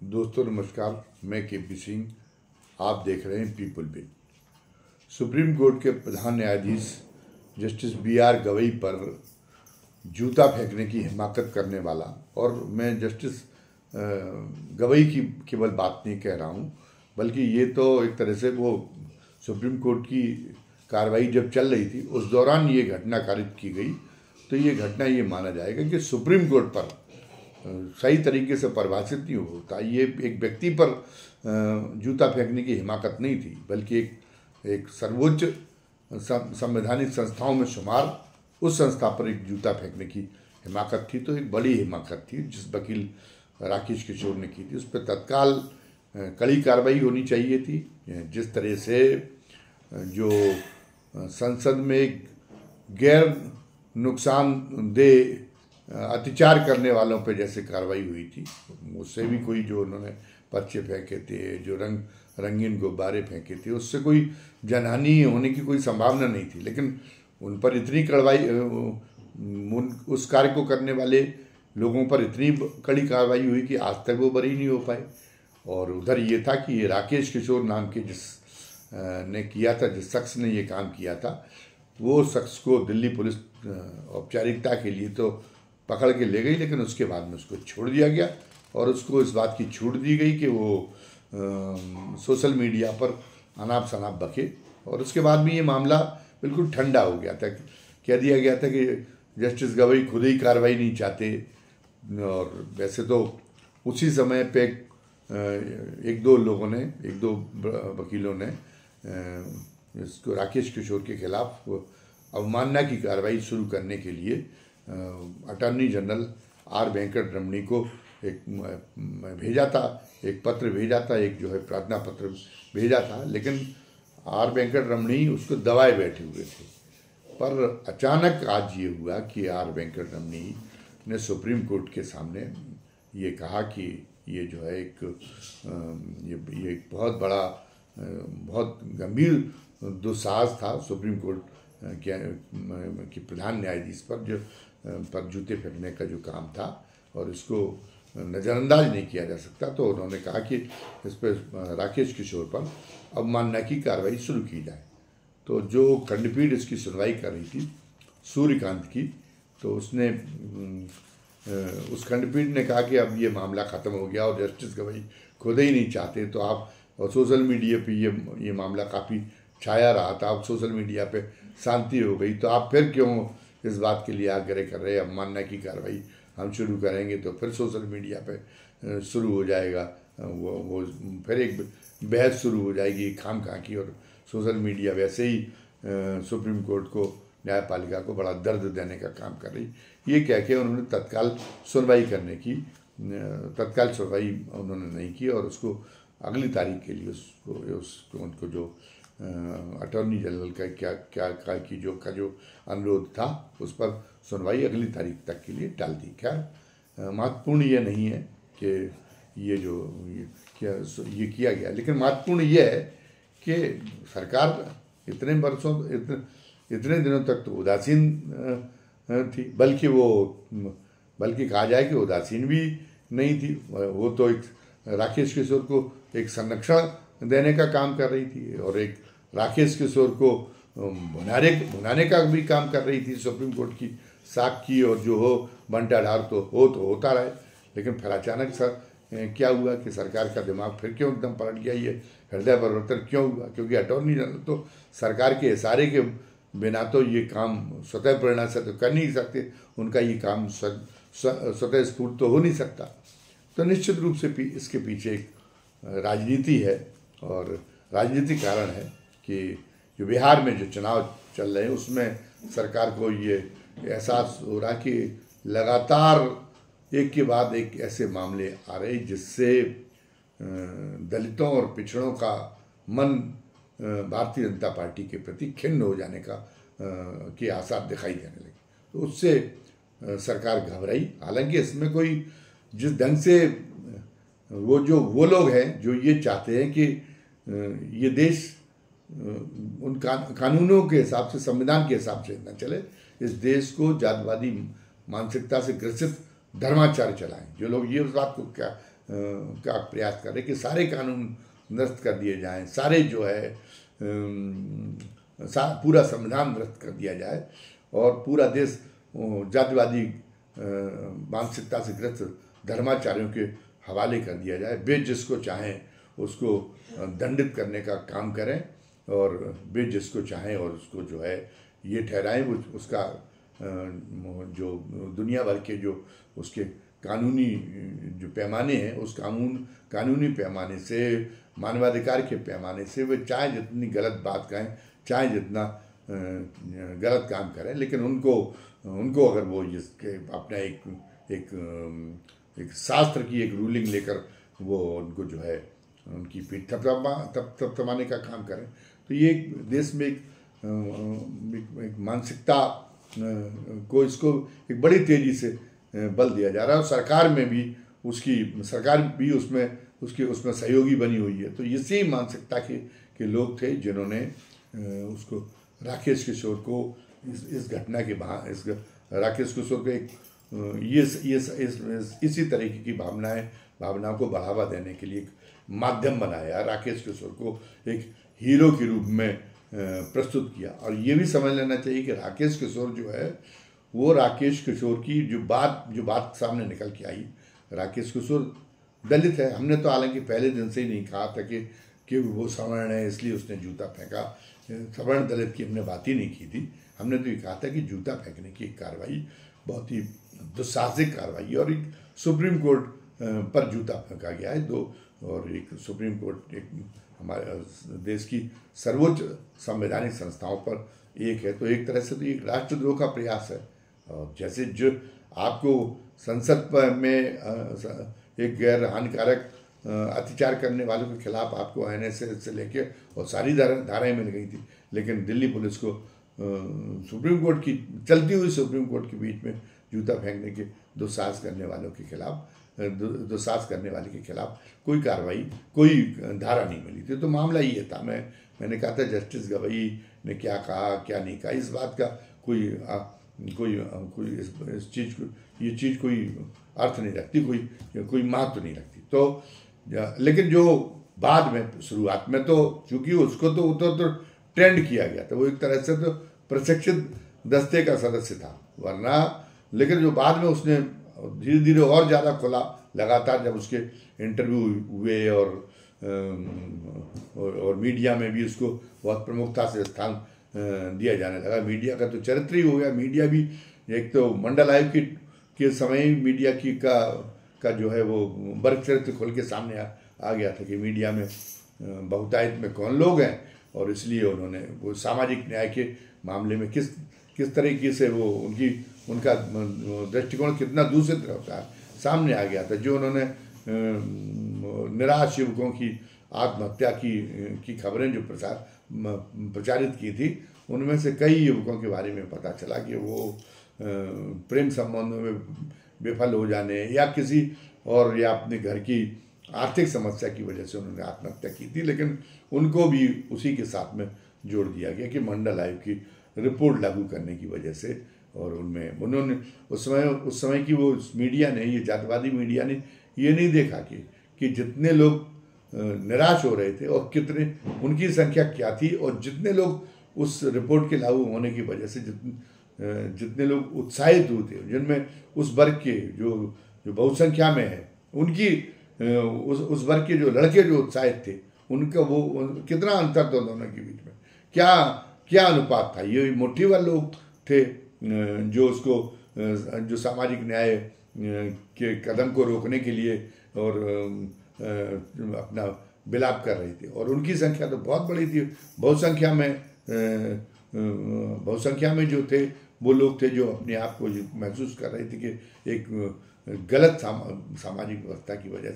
दोस्तों नमस्कार, मैं के.पी. सिंह। आप देख रहे हैं पीपल बिल। सुप्रीम कोर्ट के प्रधान न्यायाधीश जस्टिस B.R. गवई पर जूता फेंकने की हिमाकत करने वाला, और मैं जस्टिस गवई की केवल बात नहीं कह रहा हूँ, बल्कि ये तो एक तरह से वो सुप्रीम कोर्ट की कार्रवाई जब चल रही थी उस दौरान ये घटना कारित की गई। तो ये घटना ये माना जाएगा कि सुप्रीम कोर्ट पर सही तरीके से परिभाषित नहीं होता। ये एक व्यक्ति पर जूता फेंकने की हिमाकत नहीं थी, बल्कि एक सर्वोच्च संवैधानिक संस्थाओं में शुमार उस संस्था पर एक जूता फेंकने की हिमाकत थी। तो एक बड़ी हिमाकत थी जिस वकील राकेश किशोर ने की थी, उस पर तत्काल कड़ी कार्रवाई होनी चाहिए थी। जिस तरह से जो संसद में गैर नुकसानदेह अत्याचार करने वालों पे जैसे कार्रवाई हुई थी, उससे भी कोई जो उन्होंने पर्चे फेंके थे, जो रंगीन गुब्बारे फेंके थे, उससे कोई जनहानि होने की कोई संभावना नहीं थी। लेकिन उन पर इतनी कार्रवाई, उस कार्य को करने वाले लोगों पर इतनी कड़ी कार्रवाई हुई कि आज तक वो बरी नहीं हो पाए। और उधर ये था कि ये राकेश किशोर नाम के जिस ने किया था, जिस शख्स ने ये काम किया था, वो शख्स को दिल्ली पुलिस औपचारिकता के लिए तो पकड़ के ले गई, लेकिन उसके बाद में उसको छोड़ दिया गया और उसको इस बात की छूट दी गई कि वो सोशल मीडिया पर अनाप शनाप बके। और उसके बाद भी ये मामला बिल्कुल ठंडा हो गया था। कह दिया गया था कि जस्टिस गवई खुद ही कार्रवाई नहीं चाहते। और वैसे तो उसी समय पे एक दो वकीलों ने इसको राकेश किशोर के खिलाफ अवमानना की कार्रवाई शुरू करने के लिए अटॉर्नी जनरल R. वेंकट रमणी को एक पत्र भेजा था, एक जो है प्रार्थना पत्र भेजा था। लेकिन R. वेंकट रमणी उसको दबाए बैठे हुए थे। पर अचानक आज ये हुआ कि R. वेंकट रमणी ने सुप्रीम कोर्ट के सामने ये कहा कि ये जो है ये एक बहुत बड़ा, बहुत गंभीर दुस्साहस था सुप्रीम कोर्ट के प्रधान न्यायाधीश पर जूते फेंकने का जो काम था, और इसको नज़रअंदाज नहीं किया जा सकता। तो उन्होंने कहा कि इस पर राकेश किशोर पर अवमानना की कार्रवाई शुरू की जाए। तो जो खंडपीठ इसकी सुनवाई कर रही थी, सूर्यकांत की, तो उसने उस खंडपीठ ने कहा कि अब ये मामला ख़त्म हो गया और जस्टिस गवई खुद ही नहीं चाहते। तो आप, और सोशल मीडिया पे ये मामला काफ़ी छाया रहा था, अब सोशल मीडिया पे शांति हो गई, तो आप फिर क्यों इस बात के लिए आग्रह कर रहे हैं अवमानना की कार्रवाई हम शुरू करेंगे तो फिर सोशल मीडिया पे शुरू हो जाएगा, वो फिर एक बहस शुरू हो जाएगी खाम खा की। और सोशल मीडिया वैसे ही सुप्रीम कोर्ट को, न्यायपालिका को बड़ा दर्द देने का काम कर रही। ये कह के उन्होंने तत्काल सुनवाई उन्होंने नहीं की, और उसको अगली तारीख के लिए उनको जो अटॉर्नी जनरल का जो अनुरोध था, उस पर सुनवाई अगली तारीख तक के लिए टाल दी। खैर, महत्वपूर्ण ये नहीं है कि ये किया गया, लेकिन महत्वपूर्ण ये है कि सरकार इतने दिनों तक तो उदासीन थी, बल्कि कहा जाए कि उदासीन भी नहीं थी। वो तो एक राकेश किशोर को एक संरक्षण देने का काम कर रही थी, और एक राकेश किशोर को भुनाने का भी काम कर रही थी सुप्रीम कोर्ट की साख की, और जो हो बंटाढार तो होता रहे। लेकिन फिर अचानक क्या हुआ कि सरकार का दिमाग फिर क्यों एकदम पलट गया, ये हृदय परिवर्तन क्यों हुआ? क्योंकि अटॉर्नी जनरल तो सरकार के इशारे के बिना तो ये काम स्वतः प्रेरणा से तो कर नहीं सकते, उनका ये काम स्वतः स्फूर्त तो हो नहीं सकता। तो निश्चित रूप से इसके पीछे एक राजनीति है, और राजनीतिक कारण है कि जो बिहार में जो चुनाव चल रहे हैं उसमें सरकार को ये एहसास हो रहा कि लगातार एक के बाद एक ऐसे मामले आ रहे जिससे दलितों और पिछड़ों का मन भारतीय जनता पार्टी के प्रति खिन्न हो जाने के आसार दिखाई देने लगे। तो उससे सरकार घबराई। हालांकि इसमें कोई, जिस ढंग से वो लोग हैं जो ये चाहते हैं कि ये देश उन कानूनों के हिसाब से, संविधान के हिसाब से न चले, इस देश को जातिवादी मानसिकता से ग्रसित धर्माचार्य चलाएं। जो लोग ये उस बात को क्या का प्रयास कर रहे कि सारे कानून निरस्त कर दिए जाएं, सारे जो है पूरा संविधान निरस्त कर दिया जाए और पूरा देश जातिवादी मानसिकता से ग्रस्त धर्माचार्यों के हवाले कर दिया जाए। वे जिसको चाहें उसको दंडित करने का काम करें और वे जिसको चाहें और उसको जो है ये ठहराएं वो उसका जो दुनिया भर के जो उसके कानूनी जो पैमाने हैं उस कानूनी पैमाने से, मानवाधिकार के पैमाने से वे चाहे जितनी गलत बात कहें, चाहे जितना गलत काम करें, लेकिन उनको अगर वो इसके अपना एक शास्त्र की एक रूलिंग लेकर वो उनको जो है उनकी पीठ थपथपाने का काम करें, तो ये देश में एक मानसिकता को इसको एक बड़ी तेजी से बल दिया जा रहा है और सरकार भी उसमें सहयोगी बनी हुई है। तो इसी मानसिकता के लोग थे जिन्होंने उसको राकेश किशोर को इस घटना के राकेश किशोर को एक इसी तरीके की भावनाओं को बढ़ावा देने के लिए एक माध्यम बनाया, राकेश किशोर को एक हीरो के रूप में प्रस्तुत किया। और ये भी समझ लेना चाहिए कि राकेश किशोर जो है वो राकेश किशोर की जो बात सामने निकल के आई, राकेश किशोर दलित है। हमने तो हालांकि पहले दिन से ही नहीं कहा था कि वो सवर्ण है इसलिए उसने जूता फेंका, सवर्ण दलित की हमने बात ही नहीं की थी। हमने तो ये कहा था कि जूता फेंकने की एक कार्रवाई बहुत ही दुस्साहसिक कार्रवाई और एक सुप्रीम कोर्ट पर जूता फेंका गया है और एक सुप्रीम कोर्ट एक हमारे देश की सर्वोच्च संवैधानिक संस्थाओं पर एक है, तो एक तरह से तो एक राष्ट्रद्रोह का प्रयास है। और जैसे जो आपको संसद में एक गैर हानिकारक अत्याचार करने वालों के खिलाफ आपको NSA से लेके और सारी धाराएं मिल गई थी, लेकिन दिल्ली पुलिस को सुप्रीम कोर्ट की चलती हुई सुप्रीम कोर्ट के बीच में जूता फेंकने के दुस्साहस करने वाले के खिलाफ कोई कार्रवाई, कोई धारा नहीं मिली थी। तो मामला ये था, मैंने कहा था जस्टिस गवई ने क्या कहा क्या नहीं कहा, इस बात का कोई इस चीज़ को ये चीज़ कोई अर्थ नहीं रखती, कोई महत्व नहीं रखती। तो लेकिन जो बाद में शुरुआत में तो चूंकि उसको तो ट्रेंड किया गया था, वो एक तरह से तो प्रशिक्षित दस्ते का सदस्य था, वरना लेकिन जो बाद में उसने धीरे धीरे और ज़्यादा खुला, लगातार जब उसके इंटरव्यू हुए और मीडिया में भी उसको बहुत प्रमुखता से स्थान दिया जाने लगा। मीडिया का तो चरित्र ही हो गया। मीडिया भी एक तो मंडल आयोग के समय मीडिया का जो है वो वर्ग चरित्र खोल के सामने आ गया था कि मीडिया में बहुतायत में कौन लोग हैं, और इसलिए उन्होंने वो सामाजिक न्याय के मामले में किस तरीके से वो उनका दृष्टिकोण कितना दूषित रहता है सामने आ गया था। जो उन्होंने निराश युवकों की आत्महत्या की खबरें जो प्रचारित की थी, उनमें से कई युवकों के बारे में पता चला कि वो प्रेम संबंधों में विफल हो जाने या अपने घर की आर्थिक समस्या की वजह से उन्होंने आत्महत्या की थी, लेकिन उनको भी उसी के साथ में जोड़ दिया गया कि मंडल आयोग की रिपोर्ट लागू करने की वजह से। और उन्होंने उस समय की वो मीडिया ने, ये जातिवादी मीडिया ने ये नहीं देखा कि जितने लोग निराश हो रहे थे और कितने उनकी संख्या क्या थी, और जितने लोग उस रिपोर्ट के लागू होने की वजह से जितने लोग उत्साहित हुए थे, जिनमें उस वर्ग के जो बहुसंख्या में है उनकी उस वर्ग के जो लड़के जो उत्साहित थे, उनका वो कितना अंतर था दोनों के बीच में, क्या अनुपात था। ये मुट्ठी वाले लोग थे जो सामाजिक न्याय के कदम को रोकने के लिए और अपना विलाप कर रहे थे, और उनकी संख्या तो बहुत बड़ी थी। बहुसंख्या में जो थे वो लोग थे जो अपने आप को महसूस कर रहे थे कि एक गलत सामाजिक व्यवस्था की वजह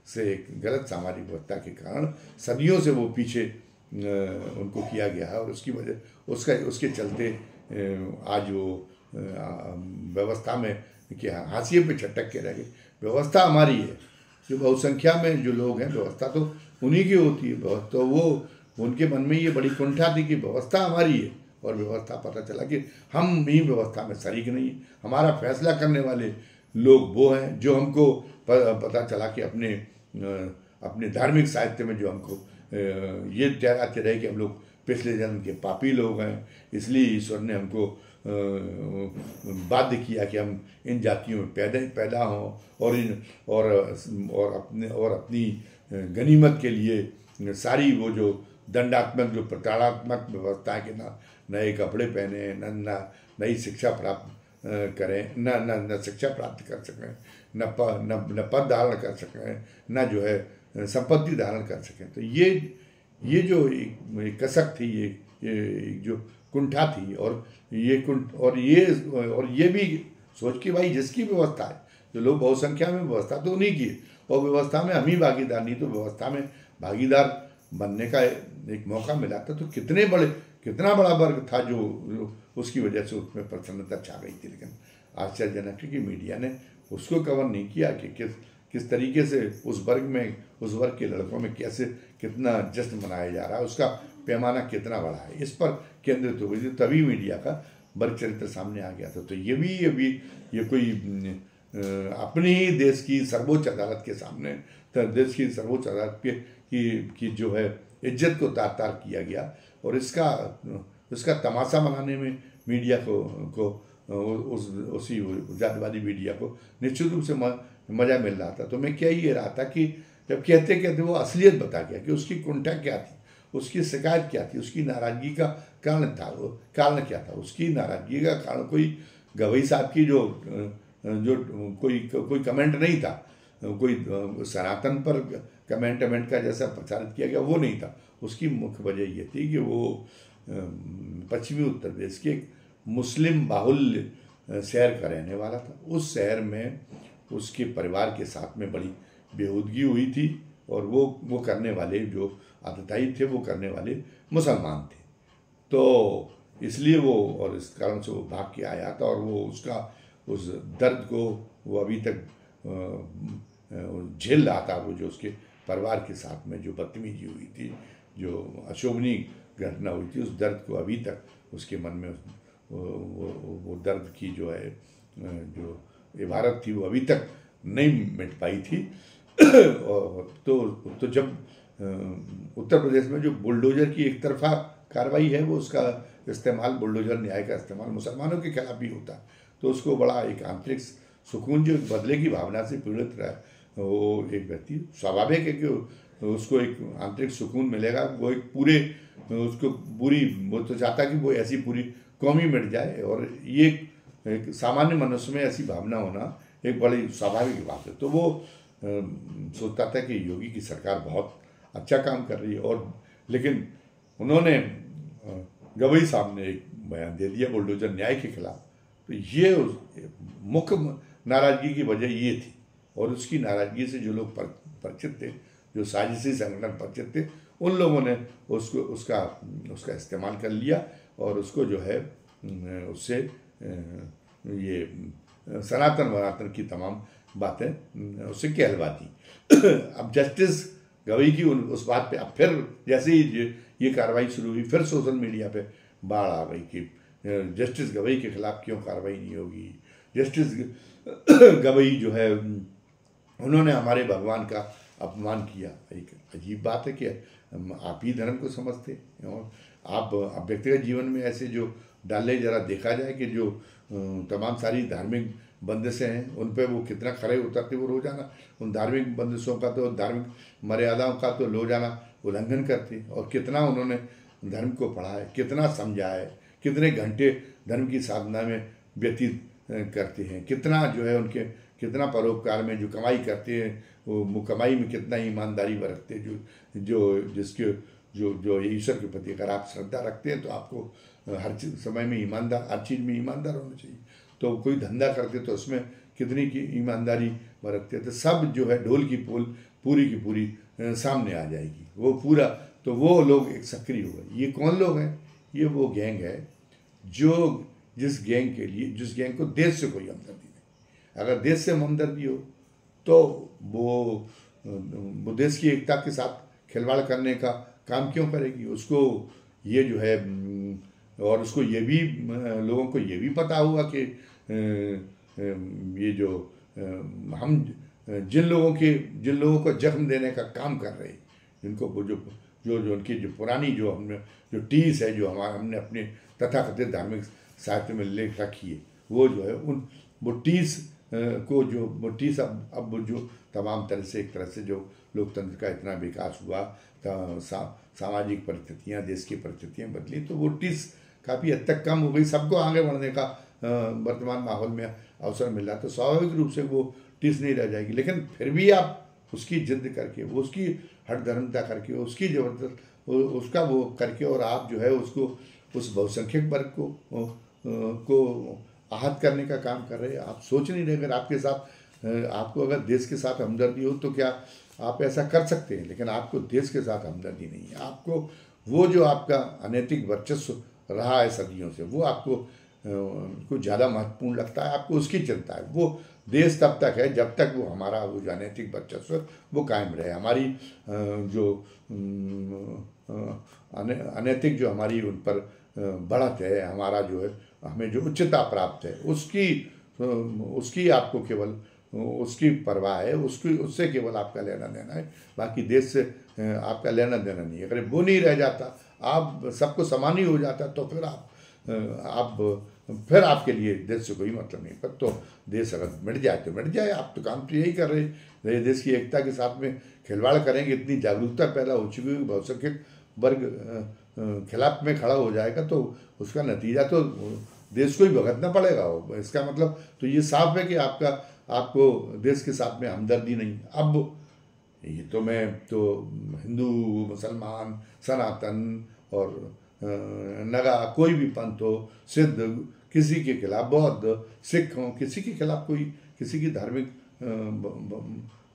से एक गलत सामाजिक व्यवस्था के कारण सदियों से वो पीछे उनको किया गया है, और उसकी वजह उसके चलते आज वो व्यवस्था में हाशिए पे छटक के रह गए। व्यवस्था हमारी है, जो बहुसंख्या में जो लोग हैं, व्यवस्था तो उन्हीं की होती है। तो वो उनके मन में ये बड़ी कुंठा थी कि व्यवस्था हमारी है, और व्यवस्था पता चला कि हम भी व्यवस्था में शरीक नहीं है। हमारा फैसला करने वाले लोग वो हैं जो हमको पता चला कि अपने धार्मिक साहित्य में जो हमको ये ठहराते रहे कि हम लोग पिछले जन्म के पापी लोग हैं, इसलिए ईश्वर ने हमको बाध्य किया कि हम इन जातियों में पैदा हों और अपनी गनीमत के लिए सारी वो जो दंडात्मक जो प्रताड़ात्मक व्यवस्था है कि ना नए कपड़े पहने, ना नई शिक्षा प्राप्त करें, न शिक्षा प्राप्त कर सकें, न पद धारण कर सकें, न जो है संपत्ति धारण कर सकें। तो ये जो एक कसक थी, ये जो कुंठा थी, और ये भी सोच के भाई जिसकी व्यवस्था है, जो लोग बहुसंख्या में व्यवस्था तो नहीं की, और व्यवस्था में हम ही भागीदार नहीं, तो व्यवस्था में भागीदार बनने का एक मौका मिला था, तो कितना बड़ा वर्ग था जो उसकी वजह से उसमें प्रसन्नता छा गई थी। लेकिन आश्चर्यजनक है कि मीडिया ने उसको कवर नहीं किया कि किस तरीके से उस वर्ग के लड़कों में कैसे कितना जश्न मनाया जा रहा है, उसका पैमाना कितना बड़ा है, इस पर केंद्रित हो गई थी। तभी मीडिया का वर्ग चरित्र सामने आ गया था। तो ये कोई अपनी ही देश की सर्वोच्च अदालत के सामने, देश की सर्वोच्च अदालत की जो है इज्जत को तार किया गया, और इसका तमाशा बनाने में मीडिया को उसी जातिवादी मीडिया को निश्चित रूप से मजा मिल रहा था। तो मैं कह ये रहा था कि जब कहते वो असलियत बता गया कि उसकी कुंठा क्या थी, उसकी शिकायत क्या थी, उसकी नाराजगी का कारण क्या था। उसकी नाराजगी का कारण कोई गवई साहब की जो कोई कमेंट नहीं था, कोई सनातन पर कमेंट का जैसा प्रचारित किया गया वो नहीं था। उसकी मुख्य वजह ये थी कि वो पश्चिमी उत्तर प्रदेश के एक मुस्लिम बाहुल्य शहर का रहने वाला था। उस शहर में उसके परिवार के साथ में बड़ी बेहूदगी हुई थी, और वो करने वाले जो आतताई थे वो करने वाले मुसलमान थे। तो इसलिए और इस कारण से वो भाग के आया था, और वो उस दर्द को वो अभी तक झेल रहा था। वो जो उसके परिवार के साथ में जो बदतमीजी हुई थी, जो अशोभनीय घटना हुई थी, उस दर्द को अभी तक उसके मन में वो दर्द की जो है जो इबारत थी वो अभी तक नहीं मिट पाई थी। तो जब उत्तर प्रदेश में जो बुलडोजर की एक तरफा कार्रवाई है, वो उसका इस्तेमाल, बुलडोजर न्याय का इस्तेमाल मुसलमानों के खिलाफ भी होता है, तो उसको बड़ा एक आंतरिक सुकून, जो बदले की भावना से पीड़ित रहा वो एक व्यक्ति, स्वाभाविक है कि उसको एक आंतरिक सुकून मिलेगा। वो तो चाहता कि वो ऐसी पूरी कौम ही मिट जाए, और ये एक सामान्य मनुष्य में ऐसी भावना होना एक बड़ी स्वाभाविक बात है। तो वो सोचता था कि योगी की सरकार बहुत अच्छा काम कर रही है, और लेकिन उन्होंने गवई साहब ने एक बयान दे दिया बुलडोजर न्याय के खिलाफ। तो ये मुख्य नाराजगी की वजह ये थी, और उसकी नाराजगी से जो लोग परिचित थे, जो साजिशी संगठन परिचित थे, उन लोगों ने उसका इस्तेमाल कर लिया, और उसको जो है उससे ये सनातन की तमाम बातें उससे कहलवा दी। अब जस्टिस गवई की उस बात पे अब फिर जैसे ही ये कार्रवाई शुरू हुई, फिर सोशल मीडिया पे बाढ़ आ गई कि जस्टिस गवई के खिलाफ क्यों कार्रवाई नहीं होगी। जस्टिस गवई जो है उन्होंने हमारे भगवान का अपमान किया। एक अजीब बात है कि आप ही धर्म को समझते, और आप व्यक्तिगत जीवन में ऐसे जो डाले, जरा देखा जाए कि जो तमाम सारी धार्मिक बंदिशें हैं उन पे वो कितना खड़े उतरते, वो रोजाना उन धार्मिक बंदिशों का, तो धार्मिक मर्यादाओं का तो रोजाना उल्लंघन करते, और कितना उन्होंने धर्म को पढ़ा है, कितना समझा है, कितने घंटे धर्म की साधना में व्यतीत करते हैं, कितना जो है उनके कितना परोपकार में जो कमाई करते हैं, वो कमाई में कितना ईमानदारी बरतते हैं, जो ईश्वर के प्रति अगर आप श्रद्धा रखते हैं तो आपको हर समय में ईमानदार, हर चीज़ में ईमानदार होना चाहिए। तो कोई धंधा करते तो उसमें कितनी की ईमानदारी बरतते, तो सब जो है ढोल की पोल पूरी की पूरी सामने आ जाएगी। वो पूरा, तो वो लोग एक सक्रिय हो गए। ये कौन लोग हैं? ये वो गैंग है जिस गैंग को देश से कोई हमदर्दी नहीं। अगर देश से हमदर्दी हो तो वो देश की एकता के साथ खिलवाड़ करने का काम क्यों करेगी? उसको ये जो है, और उसको ये भी, लोगों को ये भी पता होगा कि ये जो हम जिन लोगों को जख्म देने का काम कर रहे हैं, जिनको वो जो उनकी जो पुरानी जो हमने जो टीस है, जो हमने अपने तथाकथित धार्मिक साहित्य में लिख रखी है, वो जो है वो टीस को जो वो टीस अब जो तमाम तरह से एक तरह से जो लोकतंत्र का इतना विकास हुआ, सामाजिक परिस्थितियाँ, देश की परिस्थितियाँ बदली, तो वो टीस काफ़ी हद तक कम हो गई। सबको आगे बढ़ने का वर्तमान माहौल में अवसर मिल रहा, तो स्वाभाविक रूप से वो टीस नहीं रह जाएगी। लेकिन फिर भी आप उसकी जिद करके, वो उसकी हठधर्मता करके, उसकी जबरदस्त उसका वो करके, और आप जो है उसको उस बहुसंख्यक वर्ग को आहत करने का काम कर रहे हैं। आप सोच नहीं रहे, अगर आपके साथ आपको अगर देश के साथ हमदर्दी हो तो क्या आप ऐसा कर सकते हैं, लेकिन आपको देश के साथ हमदर्दी नहीं है। आपको वो जो आपका अनैतिक वर्चस्व रहा है सदियों से, वो आपको कुछ ज़्यादा महत्वपूर्ण लगता है, आपको उसकी चिंता है। वो देश तब तक है जब तक वो हमारा वो जो अनैतिक वर्चस्व वो कायम रहे, हमारी जो अनैतिक जो हमारी उन पर बढ़त है, हमारा जो है हमें जो उच्चता प्राप्त है, उसकी आपको केवल उसकी परवाह है, उससे केवल आपका लेना देना है, बाकी देश से आपका लेना देना नहीं है। अगर वो नहीं रह जाता, आप सबको समान ही हो जाता, तो फिर आपके लिए देश से कोई मतलब नहीं। पर तो देश अगर मिट जाए तो मिट जाए, आप तो काम तो यही कर रहे, देश की एकता के साथ में खिलवाड़ करेंगे। इतनी जागरूकता पैदा हो चुकी है, बहुसंख्यक वर्ग खिलाफ में खड़ा हो जाएगा, तो उसका नतीजा तो देश को ही भुगतना पड़ेगा। इसका मतलब तो ये साफ है कि आपको देश के साथ में हमदर्दी नहीं। अब ये तो मैं तो हिंदू, मुसलमान, सनातन और नगा, कोई भी पंथ हो, सिद्ध, किसी के खिलाफ, बौद्ध, सिख हो, किसी के खिलाफ कोई किसी की धार्मिक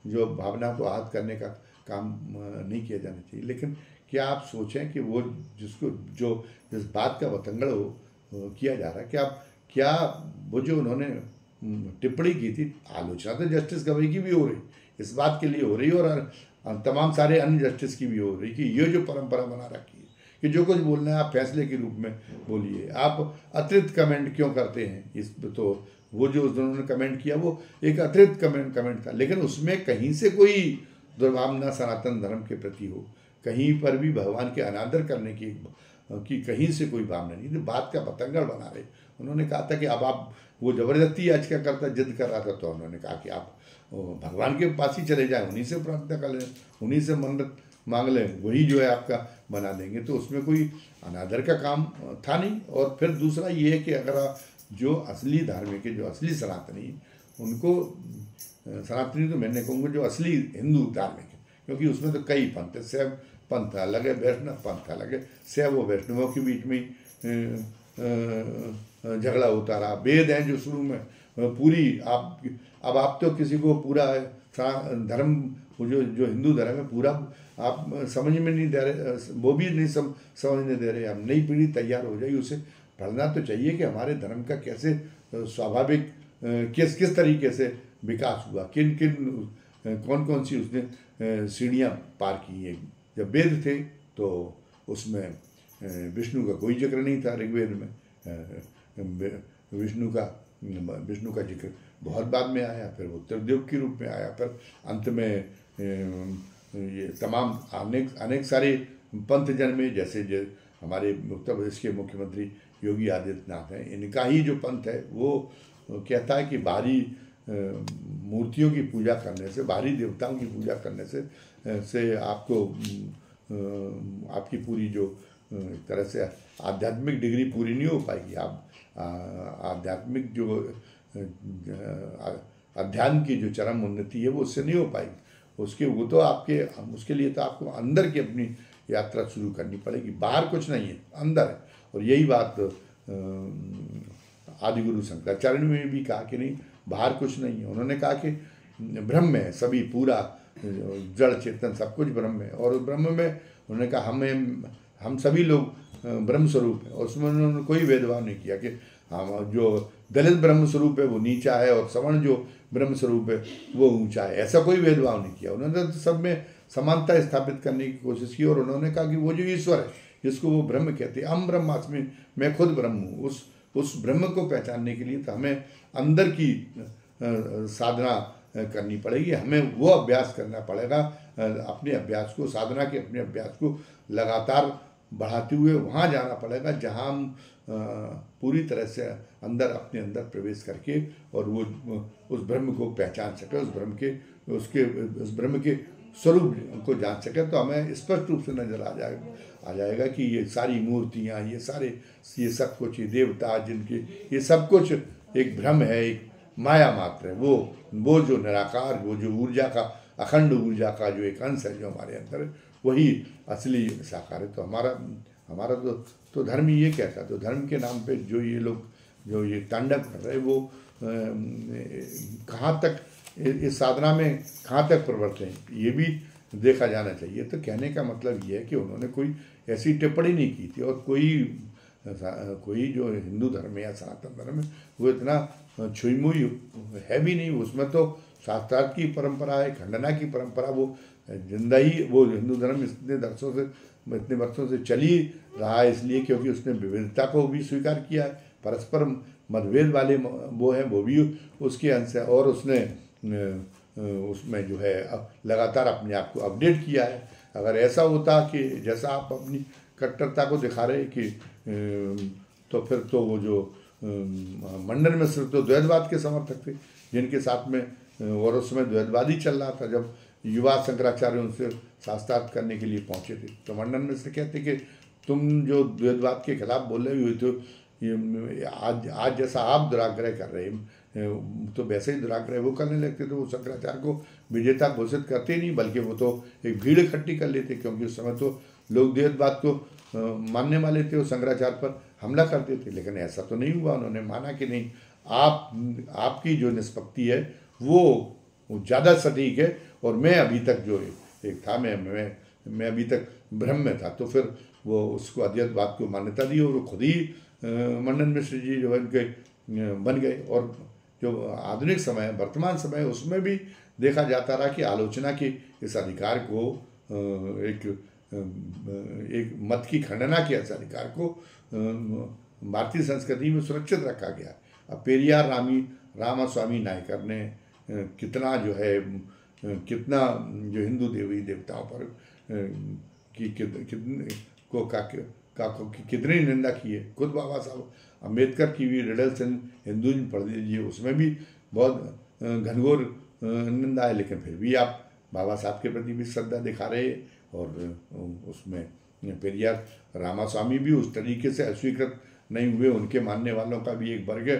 जो भावना को आहत करने का काम नहीं किया जाना चाहिए। लेकिन क्या आप सोचें कि वो जिस बात का बतंगड़ किया जा रहा है, क्या वो जो उन्होंने टिप्पणी की थी, आलोचना तो जस्टिस गवई की भी हो रही, इस बात के लिए हो रही, और तमाम सारे अन्य जस्टिस की भी हो रही कि ये जो परंपरा बना रखी है कि जो कुछ बोलना है आप फैसले के रूप में बोलिए, आप अतिरिक्त कमेंट क्यों करते हैं। इस तो वो जो उन्होंने कमेंट किया वो एक अतिरिक्त कमेंट था, लेकिन उसमें कहीं से कोई दुर्भावना सनातन धर्म के प्रति हो, कहीं पर भी भगवान के अनादर करने की कहीं से कोई भावना नहीं थी। बात का पतंगड़ बना रहे। उन्होंने कहा था कि अब आप, वो जबरदस्ती याचिका करता जिद कर रहा था, तो उन्होंने कहा कि आप भगवान के पास ही चले जाएं, उन्हीं से प्रार्थना कर लें, उन्हीं से मन्नत मांग लें, वही जो है आपका बना देंगे। तो उसमें कोई अनादर का काम था नहीं। और फिर दूसरा ये है कि अगर आप जो असली धार्मिक है, जो असली सनातनी, उनको सनातनी तो मैंने कहूँगा जो असली हिंदू धार्मिक है, क्योंकि उसमें तो कई पंथ है, शैव पंथ अलग है, वैष्णव पंथ अलग है, शैव और वैष्णवों के बीच में झगड़ा होता रहा। वेद हैं जो शुरू में पूरी अब आप तो किसी को पूरा धर्म, जो हिंदू धर्म है पूरा आप समझ में नहीं दे रहे, वो भी नहीं समझने दे रहे। अब नई पीढ़ी तैयार हो जाएगी, उसे पढ़ना तो चाहिए कि हमारे धर्म का कैसे स्वाभाविक किस तरीके से विकास हुआ, कौन कौन सी उसने सीढ़ियाँ पार की हैं। जब वेद थे तो उसमें विष्णु का कोई जिक्र नहीं था, ऋग्वेद में विष्णु का जिक्र बहुत बाद में आया, फिर वो त्रिदेव के रूप में आया, फिर अंत में ये तमाम अनेक सारे पंथ जन्मे, जैसे जो हमारे उत्तर प्रदेश के मुख्यमंत्री योगी आदित्यनाथ हैं, इनका ही जो पंथ है वो कहता है कि बाहरी मूर्तियों की पूजा करने से, बाहरी देवताओं की पूजा करने से आपकी पूरी जो एक तरह से आध्यात्मिक डिग्री पूरी नहीं हो पाएगी। आप आध्यात्मिक जो अध्यात्म की जो चरम उन्नति है वो उससे नहीं हो पाएगी। उसके लिए तो आपको अंदर की अपनी यात्रा शुरू करनी पड़ेगी। बाहर कुछ नहीं है, अंदर है। और यही बात आदिगुरु शंकराचार्य ने भी कहा कि नहीं, बाहर कुछ नहीं है। उन्होंने कहा कि ब्रह्म है सभी, पूरा जड़ चेतन सब कुछ ब्रह्म है, और ब्रह्म में उन्होंने कहा हम सभी लोग ब्रह्म स्वरूप है। और उसमें उन्होंने कोई भेदभाव नहीं किया कि हम जो दलित ब्रह्म स्वरूप है वो नीचा है और सवर्ण जो ब्रह्म स्वरूप है वो ऊंचा है, ऐसा कोई भेदभाव नहीं किया। उन्होंने सब में समानता स्थापित करने की कोशिश की। और उन्होंने कहा कि वो जो ईश्वर है जिसको वो ब्रह्म कहते हैं, अहम ब्रह्मास्मि, मैं खुद ब्रह्म हूँ, उस ब्रह्म को पहचानने के लिए तो हमें अंदर की साधना करनी पड़ेगी। हमें वो अभ्यास करना पड़ेगा, अपने अभ्यास को, साधना के अपने अभ्यास को लगातार बढ़ाते हुए वहाँ जाना पड़ेगा जहाँ हम पूरी तरह से अंदर, अपने अंदर प्रवेश करके और वो उस ब्रह्म को पहचान सके, उस ब्रह्म के स्वरूप को जान सके। तो हमें स्पष्ट रूप से नजर आ जाएगा कि ये सारी मूर्तियाँ, ये सब कुछ, ये देवता जिनके, ये सब कुछ एक भ्रम है, एक माया मात्र है। वो जो निराकार, वो जो ऊर्जा का, अखंड ऊर्जा का जो एक अंश है जो हमारे अंदर है, वही असली साकार है। तो हमारा तो धर्म ही ये कहता है। तो धर्म के नाम पे जो ये लोग जो ये तांडव कर रहे हैं, वो कहाँ तक इस साधना में कहाँ तक प्रवृत्त हैं, ये भी देखा जाना चाहिए। तो कहने का मतलब ये है कि उन्होंने कोई ऐसी टिप्पणी नहीं की थी, और कोई जो हिंदू धर्म है या सनातन धर्म है वो इतना छुईमुई है भी नहीं। उसमें तो शास्त्रार्थ की परंपरा है, खंडना की परंपरा, वो जिंदा ही, वो हिंदू धर्म इतने वर्षों से चल ही रहा है, इसलिए क्योंकि उसने विविधता को भी स्वीकार किया है, परस्पर मतभेद वाले वो हैं, वो भी उसके अंश है, और उसने उसमें जो है लगातार अपने आप को अपडेट किया है। अगर ऐसा होता कि जैसा आप अपनी कट्टरता को दिखा रहे कि तो फिर तो वो जो मंडन मिश्र तो द्वैतवाद के समर्थक थे, जिनके साथ में, और उस समय द्वैतवाद ही चल रहा था जब युवा शंकराचार्य उनसे शास्त्रार्थ करने के लिए पहुंचे थे। तो मंडन मिश्र कहते कि तुम जो द्वैतवाद के खिलाफ बोल रहे हो, तो आज जैसा आप दुराग्रह कर रहे हैं, तो वैसे ही दुराग्रह वो करने लगते। तो वो शंकराचार्य को विजेता घोषित करते नहीं, बल्कि वो तो एक भीड़ इकट्ठी कर लेते, क्योंकि उस समय तो लोग द्वैतवाद को मानने वाले थे, वो शंकराचार्य पर हमला करते थे। लेकिन ऐसा तो नहीं हुआ, उन्होंने माना कि नहीं, आपकी जो निष्पत्ति है वो ज़्यादा सटीक है, और मैं अभी तक जो एक था, मैं अभी तक भ्रम में था। तो फिर वो उसको अद्वैतवाद को मान्यता दी, और वो खुद ही मंडन मिश्र जी जो है उनके बन गए। और जो आधुनिक समय, वर्तमान समय, उसमें भी देखा जाता रहा कि आलोचना के इस अधिकार को, एक मत की खंडना के इस अधिकार को भारतीय संस्कृति में सुरक्षित रखा गया। अब पेरियार रामास्वामी नायकर ने कितना जो है, कितना जो हिंदू देवी देवताओं पर कितनी निंदा की है। खुद बाबा साहब अम्बेडकर की भी रिडल्स इन हिंदुइज्म पढ़ लीजिए, उसमें भी बहुत घनघोर निंदा है, लेकिन फिर भी आप बाबा साहब के प्रति भी श्रद्धा दिखा रहे। और उसमें पेरियार रामास्वामी भी उस तरीके से अस्वीकृत नहीं हुए, उनके मानने वालों का भी एक वर्ग है,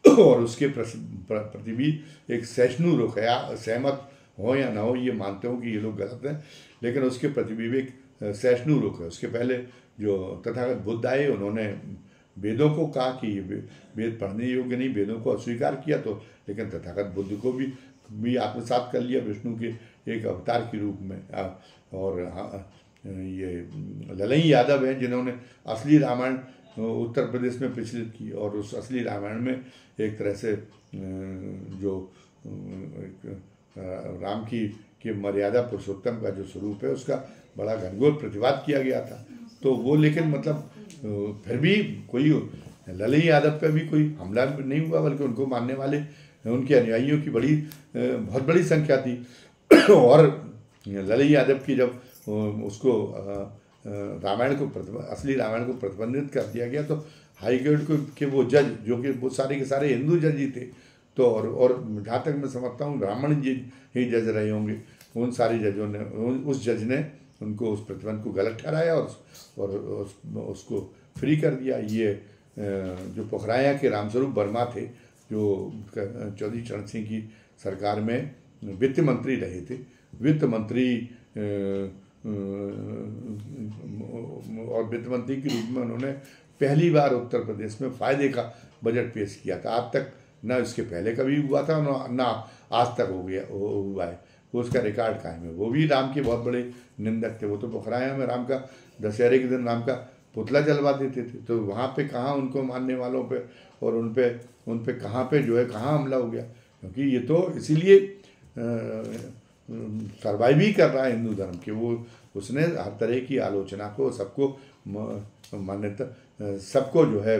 और उसके प्रति भी एक सहिष्णु रुख है। सहमत हो या ना हो, ये मानते हो कि ये लोग गलत हैं, लेकिन उसके प्रति भी एक सहिष्णु रुख है। उसके पहले जो तथागत बुद्ध आए, उन्होंने वेदों को कहा कि वेद पढ़ने योग्य नहीं, वेदों को अस्वीकार किया। तो लेकिन तथागत बुद्ध को भी आत्मसात कर लिया विष्णु के एक अवतार के रूप में। और ये ललई यादव हैं जिन्होंने असली रामायण उत्तर प्रदेश में प्रचलित की, और उस असली रामायण में एक तरह से जो राम की मर्यादा पुरुषोत्तम का जो स्वरूप है, उसका बड़ा घनघोर प्रतिवाद किया गया था। तो वो, लेकिन मतलब फिर भी कोई ललई यादव पे भी कोई हमला नहीं हुआ, बल्कि उनको मानने वाले, उनके अनुयायियों की बहुत बड़ी संख्या थी। और ललई यादव की जब उसको रामायण को असली रामायण को प्रतिबंधित कर दिया गया, तो हाईकोर्ट के वो जज, जो कि वो सारे के सारे हिंदू जज ही थे, तो और जहाँ तक मैं समझता हूँ ब्राह्मण जी ही जज रहे होंगे, उन सारे जजों ने, उस जज ने उनको उस प्रतिबंध को गलत ठहराया और उसको फ्री कर दिया। ये जो पोखराया के रामस्वरूप वर्मा थे, जो चौधरी चरण सिंह की सरकार में वित्त मंत्री रहे थे, वित्त मंत्री और वित्त मंत्री के रूप में उन्होंने पहली बार उत्तर प्रदेश में फायदे का बजट पेश किया था। आज तक ना इसके पहले कभी हुआ था, ना आज तक हुआ है। वो उसका रिकॉर्ड कायम है। वो भी राम के बहुत बड़े निंदक थे। वो तो पोखराया में राम का दशहरे के दिन राम का पुतला जलवा देते थे। तो वहाँ पे कहाँ उनको मानने वालों पे और उन पे कहाँ पे जो है कहाँ हमला हो गया, क्योंकि ये तो इसीलिए सर्वाइव ही कर रहा है हिंदू धर्म के। वो उसने हर तरह की आलोचना को, सबको मान्यता, सबको जो है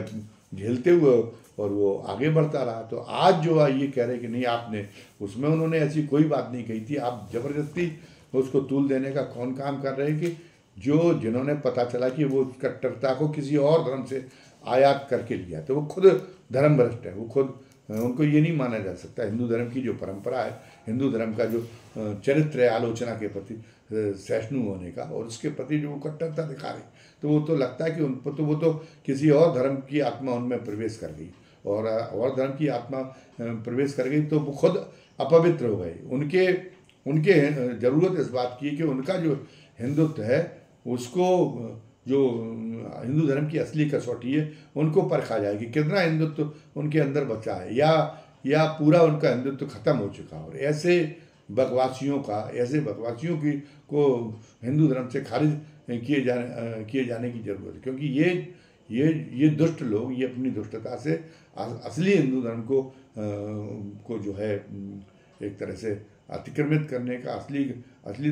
झेलते हुए और वो आगे बढ़ता रहा। तो आज जो है ये कह रहे कि नहीं आपने, उसमें उन्होंने ऐसी कोई बात नहीं कही थी, आप जबरदस्ती उसको तूल देने का कौन काम कर रहे हैं कि जो जिन्होंने पता चला कि वो कट्टरता को किसी और धर्म से आयात करके लिया, तो वो खुद धर्म भ्रष्ट है। वो खुद, उनको ये नहीं माना जा सकता। हिंदू धर्म की जो परंपरा है, हिंदू धर्म का जो चरित्र है आलोचना के प्रति सहिष्णु होने का, और उसके प्रति जो वो कट्टरता दिखा रहे, तो वो तो लगता है कि उन पर तो वो तो किसी और धर्म की आत्मा उनमें प्रवेश कर गई, और धर्म की आत्मा प्रवेश कर गई तो वो खुद अपवित्र हो गए। उनके ज़रूरत इस बात की है कि उनका जो हिंदुत्व है उसको, जो हिंदू धर्म की असली कसौटी है उनको परखा जाएगी, कितना हिंदुत्व उनके अंदर बचा है, या पूरा उनका हिंदुत्व खत्म हो चुका। और ऐसे बकवासियों की को हिंदू धर्म से खारिज किए जाने की जरूरत है, क्योंकि ये दुष्ट लोग ये अपनी दुष्टता से असली हिंदू धर्म को जो है एक तरह से अतिक्रमित करने का, असली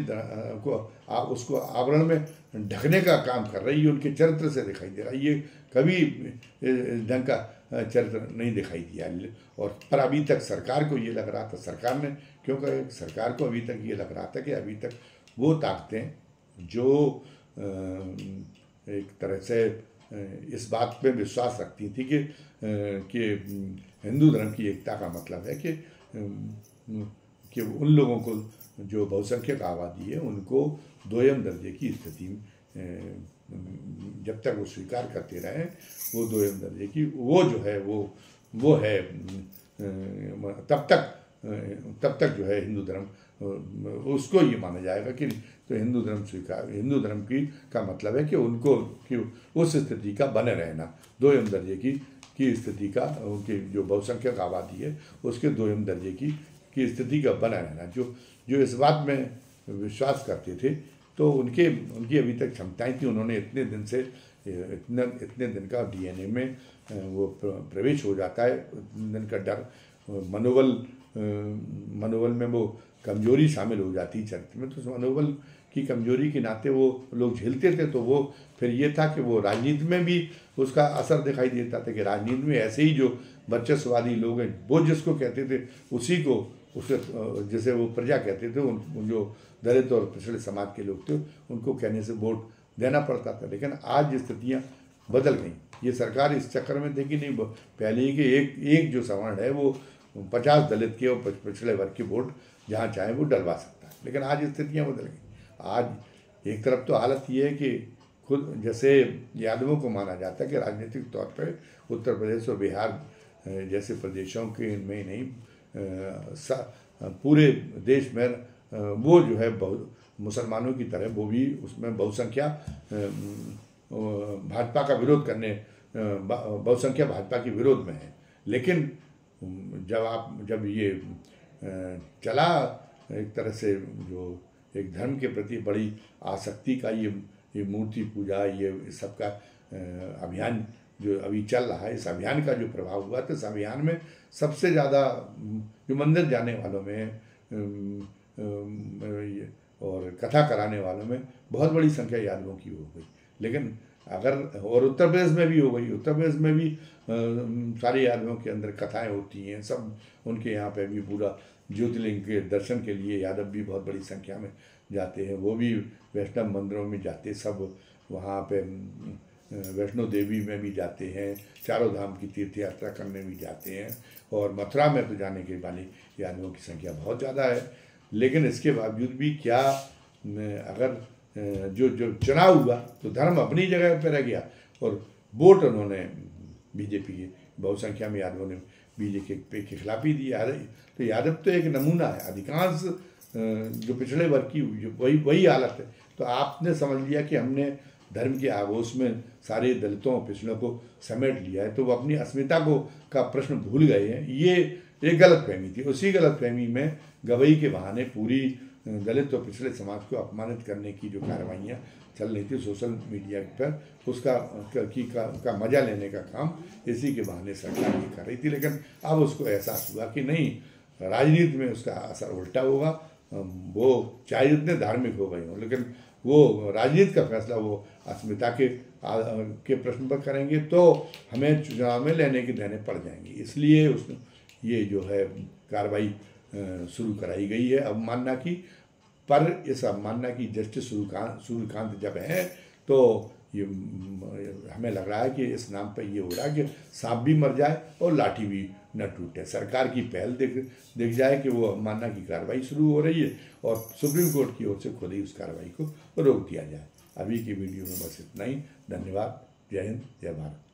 उसको आवरण में ढकने का काम कर रही है। उनके चरित्र से दिखाई दे रहा है, ये कभी ढंग का चरित्र नहीं दिखाई दिया। और पर अभी तक सरकार को ये लग रहा था, सरकार को अभी तक ये लग रहा था कि अभी तक वो ताकतें जो एक तरह से इस बात पे विश्वास रखती थी कि हिंदू धर्म की एकता का मतलब है कि उन लोगों को जो बहुसंख्यक आबादी है उनको दोयम दर्जे की स्थिति जब तक वो स्वीकार करते रहे, वो दोयम दर्जे की वो जो है वो है तब तक जो है हिंदू धर्म उसको ये माना जाएगा कि तो हिंदू धर्म का मतलब है कि उस स्थिति का बने रहना, दोयम दर्जे की स्थिति का, उनकी जो बहुसंख्यक आबादी है उसके दोयम दर्जे की स्थिति का बना रहना। जो इस बात में विश्वास करते थे, तो उनकी अभी तक क्षमताएं थी। उन्होंने इतने दिन का डीएनए में वो प्रवेश हो जाता है, इतने दिन का डर, मनोबल में वो कमजोरी शामिल हो जाती चरित्र में। तो उस मनोबल की कमजोरी के नाते वो लोग झेलते थे। तो वो फिर ये था कि वो राजनीति में भी उसका असर दिखाई देता था कि राजनीति में ऐसे ही जो वर्चस्ववादी लोग हैं, वो जिसको कहते थे उसी को जैसे वो प्रजा कहते थे, उन जो दलित और पिछड़े समाज के लोग थे उनको कहने से वोट देना पड़ता था। लेकिन आज स्थितियाँ बदल गई। ये सरकार इस चक्कर में थी कि नहीं, पहले ही कि एक जो सवर्ण है वो 50 दलित के और पिछड़े वर्ग के वोट जहाँ चाहे वो डलवा सकता है। लेकिन आज स्थितियाँ बदल गई। आज एक तरफ तो हालत ये है कि खुद जैसे यादवों को माना जाता है कि राजनीतिक तौर पर उत्तर प्रदेश और बिहार जैसे प्रदेशों के में नहीं, पूरे देश में वो जो है मुसलमानों की तरह वो भी उसमें बहुसंख्या भाजपा का विरोध करने, बहुसंख्या भाजपा के विरोध में है। लेकिन जब ये चला एक तरह से जो एक धर्म के प्रति बड़ी आसक्ति का ये मूर्ति पूजा, ये सबका अभियान जो अभी चल रहा है, इस अभियान का जो प्रभाव हुआ, तो इस अभियान में सबसे ज़्यादा जो मंदिर जाने वालों में और कथा कराने वालों में बहुत बड़ी संख्या यादवों की हो गई। लेकिन और उत्तर प्रदेश में भी हो गई। उत्तर प्रदेश में भी सारे यादवों के अंदर कथाएं होती हैं, सब उनके यहाँ पे भी पूरा ज्योतिर्लिंग के दर्शन के लिए यादव भी बहुत बड़ी संख्या में जाते हैं। वो भी वैष्णव मंदिरों में जाते, सब वहाँ पे वैष्णो देवी में भी जाते हैं, चारों धाम की तीर्थ यात्रा करने भी जाते हैं, और मथुरा में तो जाने के वाले यादवों की संख्या बहुत ज़्यादा है। लेकिन इसके बावजूद भी क्या अगर जो चुनाव हुआ तो धर्म अपनी जगह पर रह गया, और वोट उन्होंने बीजेपी की बहुसंख्या में यादवों ने बीजेपी के खिलाफ ही दिया। तो यादव तो एक नमूना है। अधिकांश जो पिछड़े वर्ग की वही हालत है। तो आपने समझ लिया कि हमने धर्म के आगोश में सारे दलितों और पिछड़ों को समेट लिया है, तो वो अपनी अस्मिता का प्रश्न भूल गए हैं। ये एक गलतफहमी थी। उसी गलतफहमी में गवई के बहाने पूरी दलित और पिछड़े समाज को अपमानित करने की जो कार्रवाइयाँ चल रही थी सोशल मीडिया पर, उसका मजा लेने का काम इसी के बहाने सरकार ये कर रही थी। लेकिन अब उसको एहसास हुआ कि नहीं, राजनीति में उसका असर उल्टा होगा। वो चाहे जितने धार्मिक हो गए हों, लेकिन वो राजनीति का फैसला वो अस्मिता के प्रश्न पर करेंगे तो हमें चुनाव में लेने के देने पड़ जाएंगे। इसलिए उस ये जो है कार्रवाई शुरू कराई गई है अवमानना की। पर इस अवमानना की जस्टिस सूर्यकांत जब है तो ये हमें लग रहा है कि इस नाम पर ये हो रहा है कि सांप भी मर जाए और लाठी भी न टूटे। सरकार की पहल दिख जाए कि वो अवमानना की कार्रवाई शुरू हो रही है और सुप्रीम कोर्ट की ओर से खुद ही उस कार्रवाई को रोक दिया जाए। अभी की वीडियो में बस इतना ही। धन्यवाद। जय हिंद, जय भारत।